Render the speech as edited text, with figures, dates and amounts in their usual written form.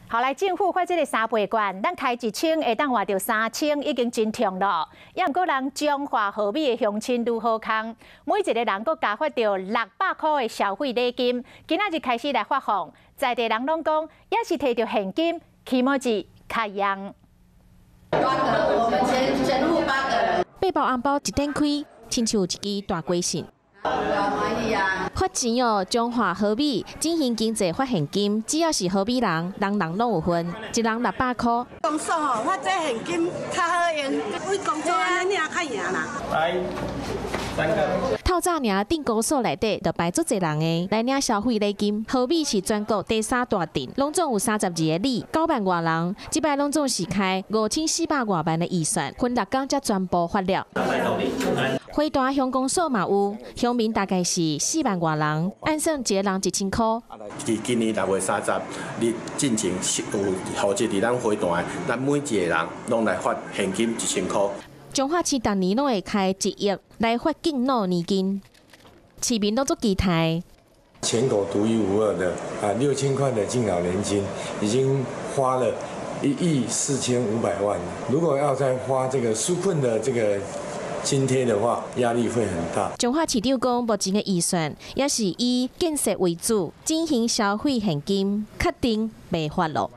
后来政府发这个3倍券，咱开1000会当换到3000，已经真痛了。也毋过人彰化和美的乡亲愈好康，每一个人阁加发到600块的消费礼金。今仔日开始来发放，在地人拢讲，也是摕到现金，起码是较样。8个，我们全部8个人。8包红包一点开，亲像一支大鬼信。 发钱哦！彰化和美进行经济发现金，只要是和美人，人人拢有份，一人600块。工作吼，发这现金较好用，为工作安尼较赢啦。来，3个。透早领订高所内底，就排足侪人的来领消费礼金。和美是全国第3大镇，拢总有32个里，9万外人。这摆拢总是开5400外万的预算，分6天才全部发了。 花大乡公所嘛有，乡民大概是4万外人，按算一个人1000块。今年6月30日进前有号召伫咱花大，咱每一个人拢来发现金1000块。彰化市逐年拢会开1亿来发敬老年金，市民都足期待。全国独一无二的6000块的敬老年金，已经花了1亿4500万。如果要再花这个纾困的这个 津贴的话，压力会很大。彰化市长讲，目前的预算也是以建设为主，进行消费现金，确定袂发落。